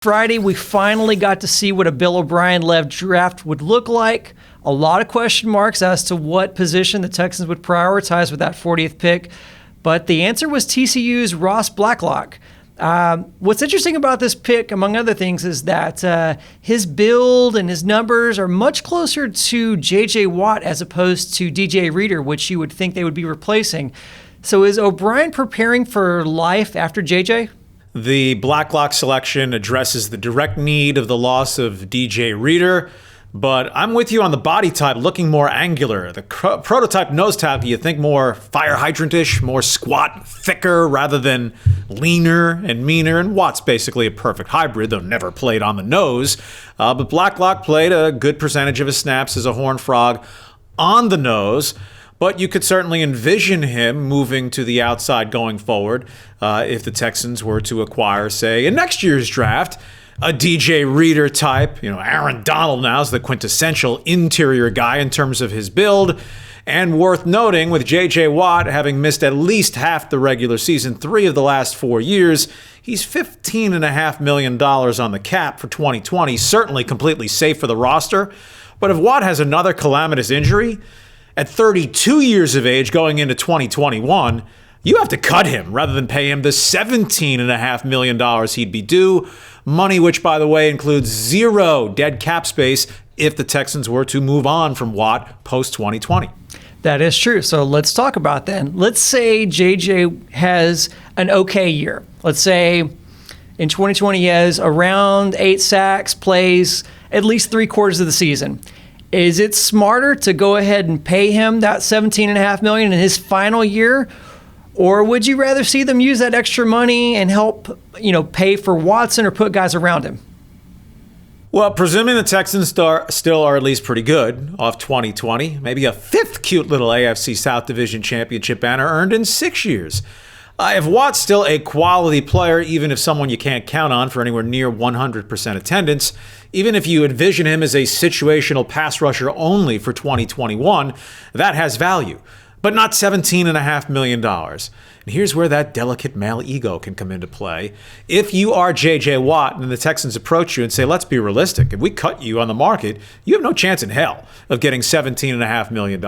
Friday, we finally got to see what a Bill O'Brien-led draft would look like. A lot of question marks as to what position the Texans would prioritize with that 40th pick, but the answer was TCU's Ross Blacklock. What's interesting about this pick, among other things, is that his build and his numbers are much closer to J.J. Watt as opposed to DJ Reader, which you would think they would be replacing. So is O'Brien preparing for life after J.J.? The Blacklock selection addresses the direct need of the loss of DJ Reader, but I'm with you on the body type looking more angular. The prototype nose tackle, you think more fire hydrant-ish, more squat, thicker rather than leaner and meaner, and Watt's basically a perfect hybrid, though never played on the nose. But Blacklock played a good percentage of his snaps as a Horned Frog on the nose. But you could certainly envision him moving to the outside going forward if the Texans were to acquire, say, in next year's draft, a DJ Reader type. Aaron Donald now is the quintessential interior guy in terms of his build. And worth noting, with J.J. Watt having missed at least half the regular season 3 of the last 4 years, he's $15.5 million on the cap for 2020, certainly completely safe for the roster. But if Watt has another calamitous injury, at 32 years of age going into 2021, you have to cut him rather than pay him the $17.5 million he'd be due. Money which, by the way, includes 0 dead cap space if the Texans were to move on from Watt post-2020. That is true. So let's talk about that. Let's say JJ has an okay year. Let's say in 2020 he has around 8 sacks, plays at least 3/4 of the season. Is it smarter to go ahead and pay him that $17.5 million in his final year? Or would you rather see them use that extra money and help, pay for Watson or put guys around him? Well, presuming the Texans still are at least pretty good off 2020, maybe a 5th cute little AFC South Division championship banner earned in 6 years. If Watt's still a quality player, even if someone you can't count on for anywhere near 100% attendance, even if you envision him as a situational pass rusher only for 2021, that has value, but not $17.5 million. And here's where that delicate male ego can come into play. If you are J.J. Watt and the Texans approach you and say, let's be realistic, if we cut you on the market, you have no chance in hell of getting $17.5 million.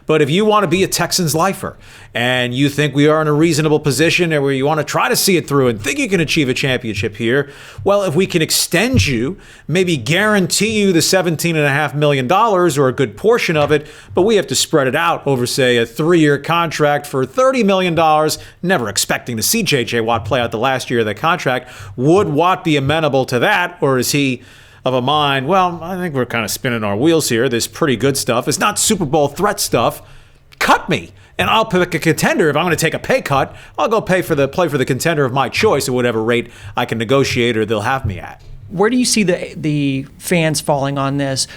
But if you want to be a Texans lifer and you think we are in a reasonable position where you want to try to see it through and think you can achieve a championship here, well, if we can extend you, maybe guarantee you the $17.5 million or a good portion of it, but we have to spread it out over, say, a 3-year contract for $30 million, never expecting to see J.J. Watt play out the last year of that contract. Would Watt be amenable to that, or is he of a mind, well, I think we're kind of spinning our wheels here. This pretty good stuff. It's not Super Bowl threat stuff. Cut me, and I'll pick a contender. If I'm going to take a pay cut, I'll go play for the contender of my choice at whatever rate I can negotiate or they'll have me at. Where do you see the fans falling on this?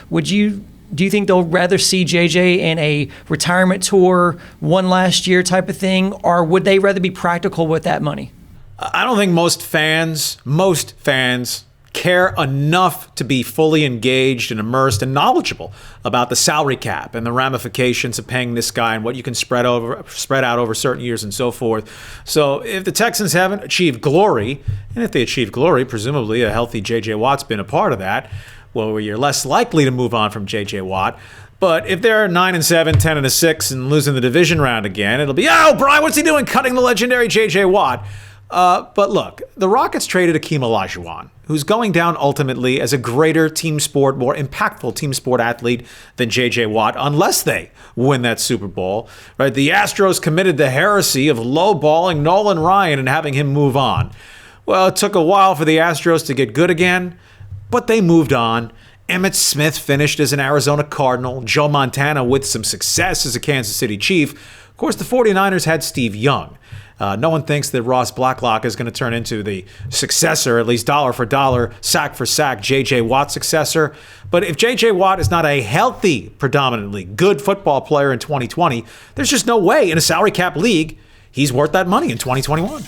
Do you think they'll rather see JJ in a retirement tour, one last year type of thing, or would they rather be practical with that money? I don't think most fans care enough to be fully engaged and immersed and knowledgeable about the salary cap and the ramifications of paying this guy and what you can spread out over certain years and so forth. So if the Texans haven't achieved glory, and if they achieve glory, presumably a healthy J.J. Watt's been a part of that, well, you're less likely to move on from J.J. Watt. But if they're 9-7, 10-6, and losing the division round again, it'll be, Brian, what's he doing cutting the legendary J.J. Watt? But look, the Rockets traded Akeem Olajuwon, who's going down ultimately as a greater team sport, more impactful team sport athlete than J.J. Watt, unless they win that Super Bowl. Right? The Astros committed the heresy of lowballing Nolan Ryan and having him move on. Well, it took a while for the Astros to get good again, but they moved on. Emmitt Smith finished as an Arizona Cardinal. Joe Montana with some success as a Kansas City Chief. Of course, the 49ers had Steve Young. No one thinks that Ross Blacklock is going to turn into the successor, at least dollar for dollar, sack for sack, J.J. Watt successor. But if J.J. Watt is not a healthy, predominantly good football player in 2020, there's just no way in a salary cap league he's worth that money in 2021.